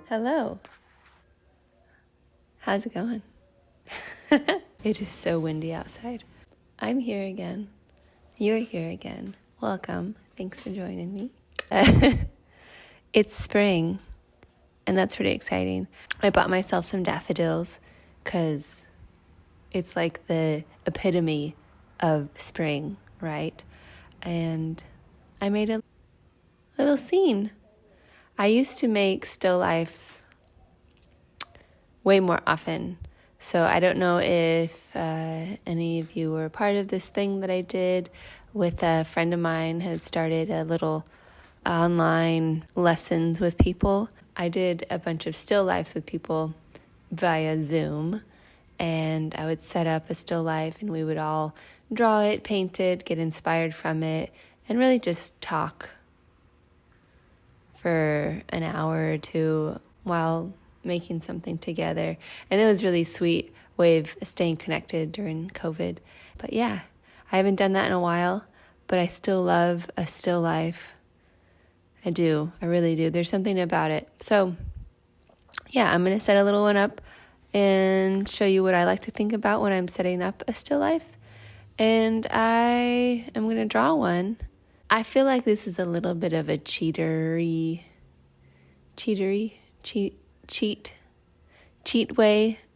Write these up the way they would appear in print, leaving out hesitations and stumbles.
Hello. How's it going? It is so windy outside. I'm here again. You're here again. Welcome. Thanks for joining me. It's spring, and that's pretty exciting. I bought myself some daffodils because it's like the epitome of spring, right? And I made a little scene. I used to make still lifes way more often. So I don't know if any of you were part of this thing that I did with a friend of mine had started a little online lessons with people. I did a bunch of still lifes with people via Zoom, and I would set up a still life and we would all draw it, paint it, get inspired from it, and really just talk for an hour or two while making something together. And it was really sweet way of staying connected during COVID. But yeah, I haven't done that in a while, but I still love a still life. I do. I really do. There's something about it. So yeah, I'm going to set a little one up and show you what I like to think about when I'm setting up a still life. And I am going to draw one. I feel like this is a little bit of a cheat way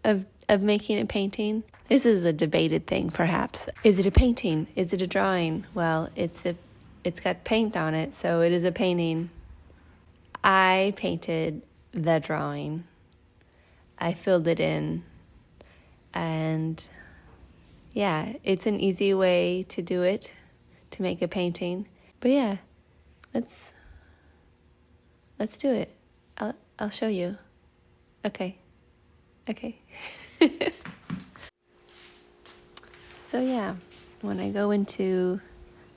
of making a painting. This is a debated thing, perhaps. Is it a painting? Is it a drawing? Well, it's got paint on it, so it is a painting. I painted the drawing. I filled it in, and yeah, it's an easy way to do it, to make a painting. But yeah, let's do it. I'll show you. Okay. So yeah, when I go into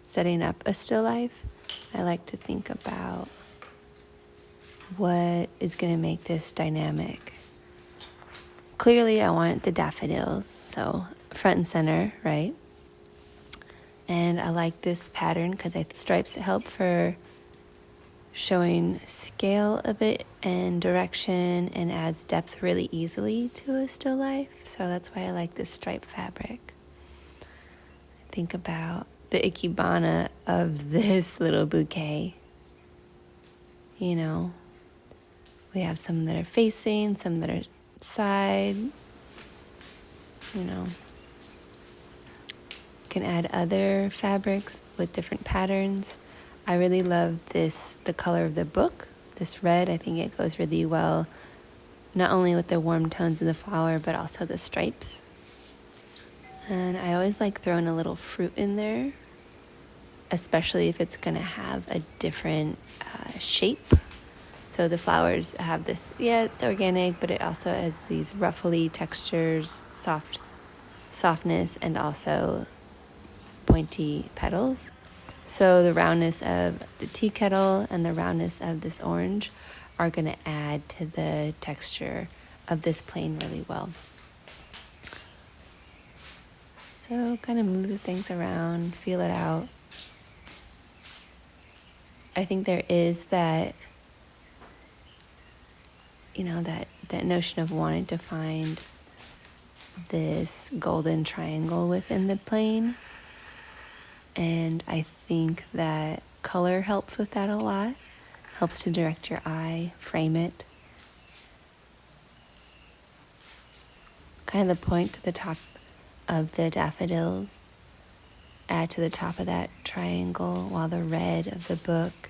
setting up a still life, I like to think about what is going to make this dynamic. Clearly, I want the daffodils, so front and center, right? And I like this pattern because I think stripes help for showing scale a bit and direction and adds depth really easily to a still life. So that's why I like this stripe fabric. Think about the ikebana of this little bouquet. You know, we have some that are facing, some that are side. You know, can add other fabrics with different patterns. I really love the color of the book, this red. I think it goes really well, not only with the warm tones of the flower, but also the stripes. And I always like throwing a little fruit in there, especially if it's going to have a different shape. So the flowers have this, it's organic, but it also has these ruffly textures, softness, and also pointy petals. So the roundness of the tea kettle and the roundness of this orange are going to add to the texture of this plane really well. So kind of move the things around, feel it out. I think there is that, that notion of wanting to find this golden triangle within the plane. And I think that color helps with that a lot. Helps to direct your eye, frame it. Kind of the point to the top of the daffodils. Add to the top of that triangle while the red of the book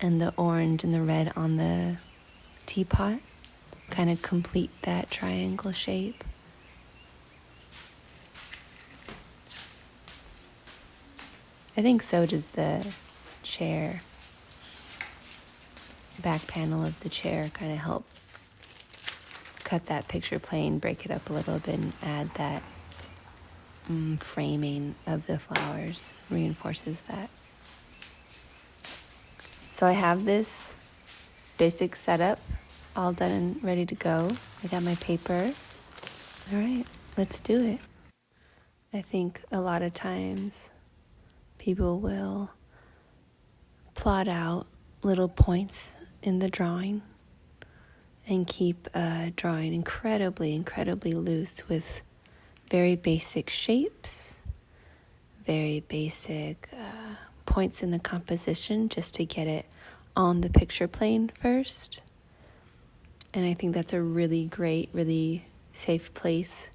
and the orange and the red on the teapot kind of complete that triangle shape. I think so does the chair. Back panel of the chair kind of help cut that picture plane, break it up a little bit, and add that framing of the flowers, reinforces that. So I have this basic setup all done and ready to go. I got my paper. All right, let's do it. I think a lot of times people will plot out little points in the drawing and keep drawing incredibly, incredibly loose with very basic shapes, very basic points in the composition just to get it on the picture plane first. And I think that's a really great, really safe place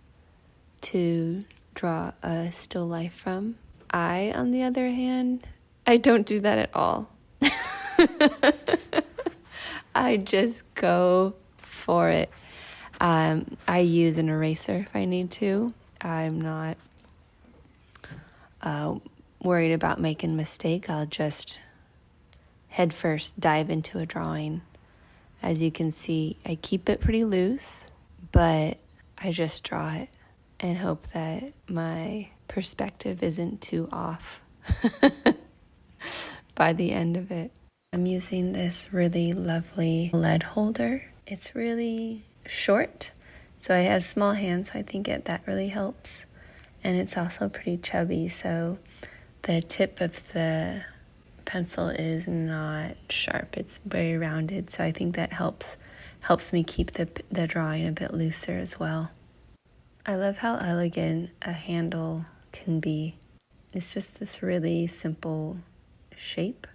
to draw a still life from. I, on the other hand, I don't do that at all. I just go for it. I use an eraser if I need to. I'm not worried about making a mistake. I'll just head first dive into a drawing. As you can see, I keep it pretty loose, but I just draw it and hope that my perspective isn't too off by the end of it. I'm using this really lovely lead holder. It's really short, so I have small hands, so I think that really helps. And it's also pretty chubby, so the tip of the pencil is not sharp. It's very rounded, so I think that helps me keep the drawing a bit looser as well. I love how elegant a handle can be. It's just this really simple shape,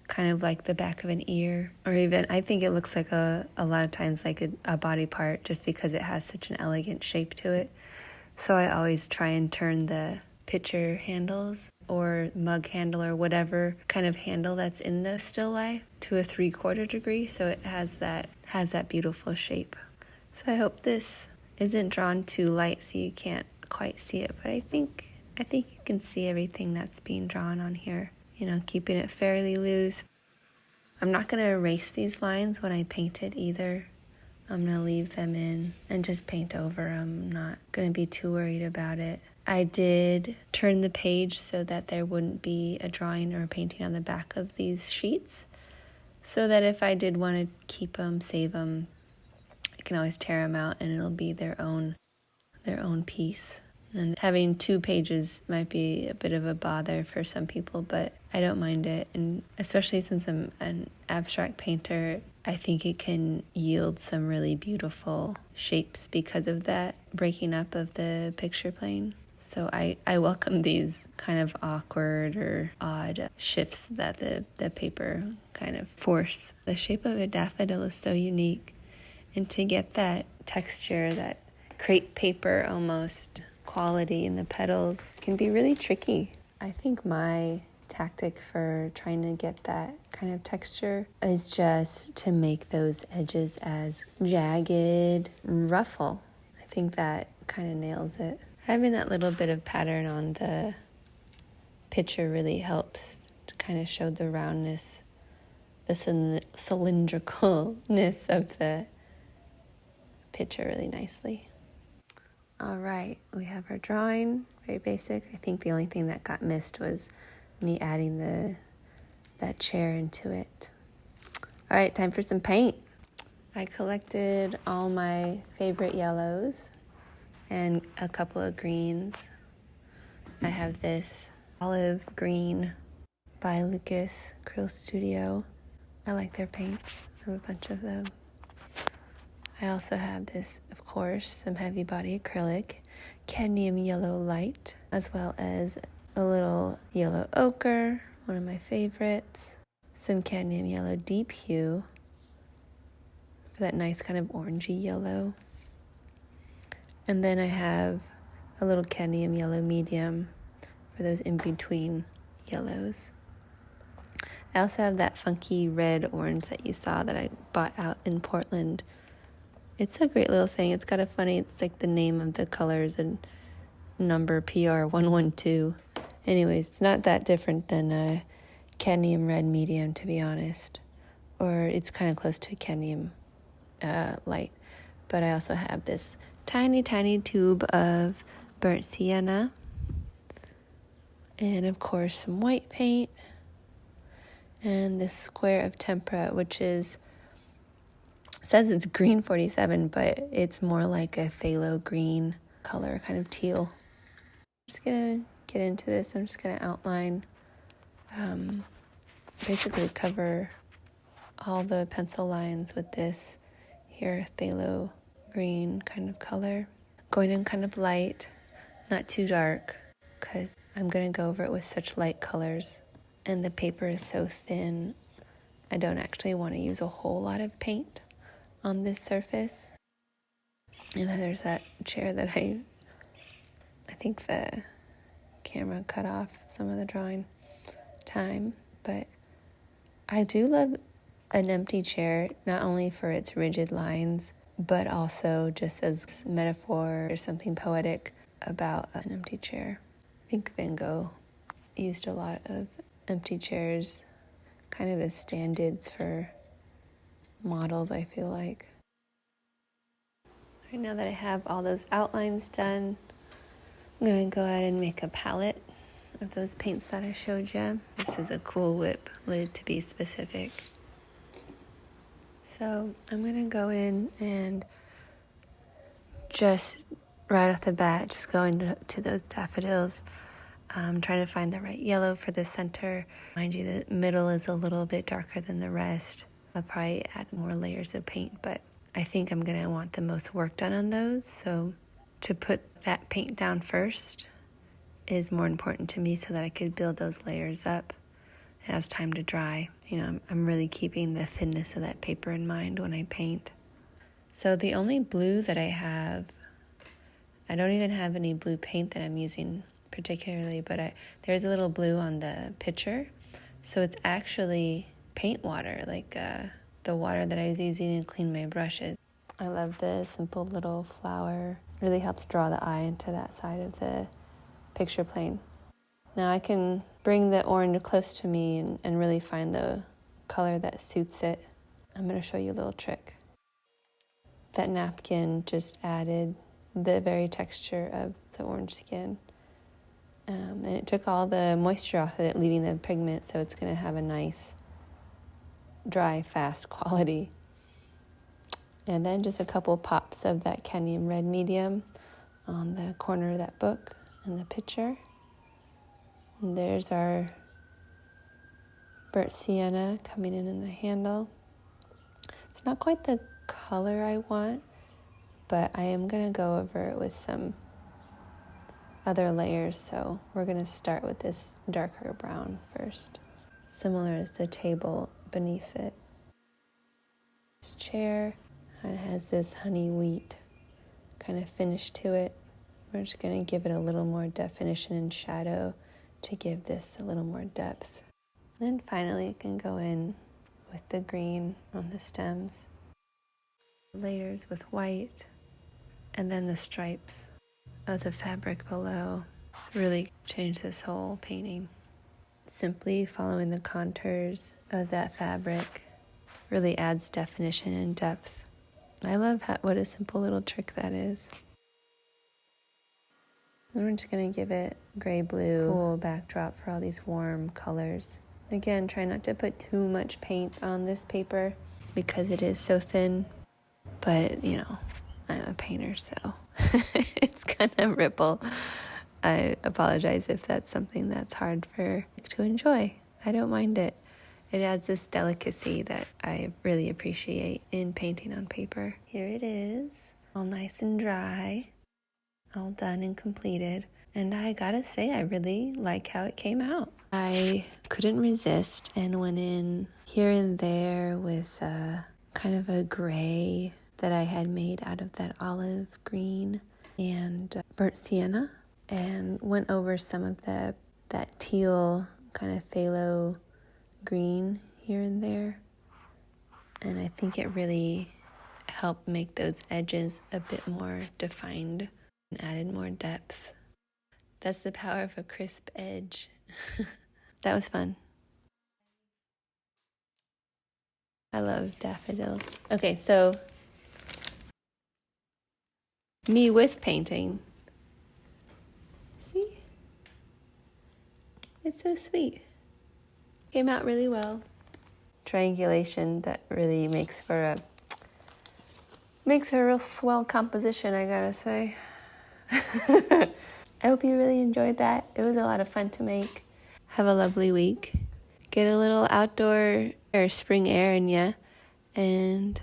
kind of like the back of an ear, or even I think it looks like a lot of times like a body part just because it has such an elegant shape to it. So I always try and turn the pitcher handles or mug handle or whatever kind of handle that's in the still life to a 3/4 degree, so it has that beautiful shape. So I hope this isn't drawn too light so you can't quite see it, but I think you can see everything that's being drawn on here. You know, keeping it fairly loose. I'm not going to erase these lines when I paint it either. I'm going to leave them in and just paint over. I'm not going to be too worried about it. I did turn the page so that there wouldn't be a drawing or a painting on the back of these sheets, so that if I did want to keep them, save them, I can always tear them out and it'll be their own piece. And having 2 pages might be a bit of a bother for some people, but I don't mind it. And especially since I'm an abstract painter, I think it can yield some really beautiful shapes because of that breaking up of the picture plane. So I welcome these kind of awkward or odd shifts that the paper kind of force. The shape of a daffodil is so unique. And to get that texture, that crepe paper almost quality in the petals can be really tricky. I think my tactic for trying to get that kind of texture is just to make those edges as jagged ruffle. I think that kind of nails it. Having that little bit of pattern on the picture really helps to kind of show the roundness, the cylindricalness of the picture really nicely. All right, we have our drawing, very basic. I think the only thing that got missed was me adding that chair into it. All right, time for some paint. I collected all my favorite yellows and a couple of greens. I have this olive green by Lucas Krill Studio. I like their paints. I have a bunch of them. I also have this, of course, some heavy body acrylic, cadmium yellow light, as well as a little yellow ochre, one of my favorites, some cadmium yellow deep hue for that nice kind of orangey yellow. And then I have a little cadmium yellow medium for those in-between yellows. I also have that funky red orange that you saw that I bought out in Portland. It's a great little thing. It's it's like the name of the colors and number PR112. Anyways, it's not that different than a cadmium red medium, to be honest. Or it's kind of close to a cadmium light. But I also have this tiny, tiny tube of burnt sienna. And, of course, some white paint. And this square of tempera, which says it's green 47, but it's more like a phthalo green color, kind of teal. I'm just going to get into this. I'm just going to outline, basically cover all the pencil lines with this here, phthalo green kind of color. Going in kind of light, not too dark, because I'm going to go over it with such light colors. And the paper is so thin, I don't actually want to use a whole lot of paint on this surface. And then there's that chair that I think the camera cut off some of the drawing time, but I do love an empty chair, not only for its rigid lines, but also just as metaphor or something poetic about an empty chair. I think Van Gogh used a lot of empty chairs kind of as stand-ins for models, I feel like. Right now that I have all those outlines done, I'm going to go ahead and make a palette of those paints that I showed you. This is a Cool Whip lid, to be specific. So I'm going to go in and just right off the bat, just go into those daffodils. I'm trying to find the right yellow for the center. Mind you, the middle is a little bit darker than the rest. I'll probably add more layers of paint, but I think I'm going to want the most work done on those. So to put that paint down first is more important to me so that I could build those layers up. It has time to dry. You know, I'm really keeping the thinness of that paper in mind when I paint. So the only blue that I have, I don't even have any blue paint that I'm using particularly, but there's a little blue on the picture. So it's actually paint water, like the water that I was using to clean my brushes. I love the simple little flower. It really helps draw the eye into that side of the picture plane. Now I can bring the orange close to me and really find the color that suits it. I'm going to show you a little trick. That napkin just added the very texture of the orange skin. And it took all the moisture off of it, leaving the pigment, so it's going to have a nice, dry, fast quality. And then just a couple pops of that cadmium red medium on the corner of that book and the picture. And there's our burnt sienna coming in the handle. It's not quite the color I want, but I am going to go over it with some other layers, so we're going to start with this darker brown first. Similar as the table beneath it. This chair kind of has this honey wheat kind of finish to it. We're just going to give it a little more definition and shadow to give this a little more depth. And then finally it can go in with the green on the stems. Layers with white, and then the stripes of the fabric below. It's really changed this whole painting. Simply following the contours of that fabric really adds definition and depth. I love what a simple little trick that is. And we're just going to give it gray-blue cool backdrop for all these warm colors. Again, try not to put too much paint on this paper because it is so thin. But, you know, I'm a painter, so it's gonna ripple. I apologize if that's something that's hard to enjoy. I don't mind it. It adds this delicacy that I really appreciate in painting on paper. Here it is, all nice and dry, all done and completed. And I gotta say, I really like how it came out. I couldn't resist and went in here and there with kind of a gray that I had made out of that olive green and burnt sienna, and went over some of that teal kind of phthalo green here and there. And I think it really helped make those edges a bit more defined and added more depth. That's the power of a crisp edge. That was fun. I love daffodils. Okay, so me with painting. See? It's so sweet. Came out really well. Triangulation that really makes for a real swell composition, I gotta say. I hope you really enjoyed that. It was a lot of fun to make. Have a lovely week. Get a little outdoor or spring air in ya, and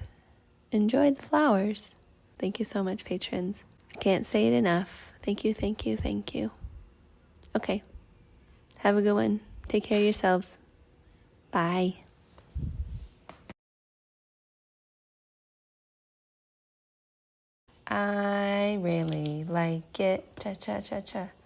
enjoy the flowers. Thank you so much, patrons. I can't say it enough. Thank you, thank you, thank you. Okay. Have a good one. Take care of yourselves. Bye. I really like it. Cha cha cha cha.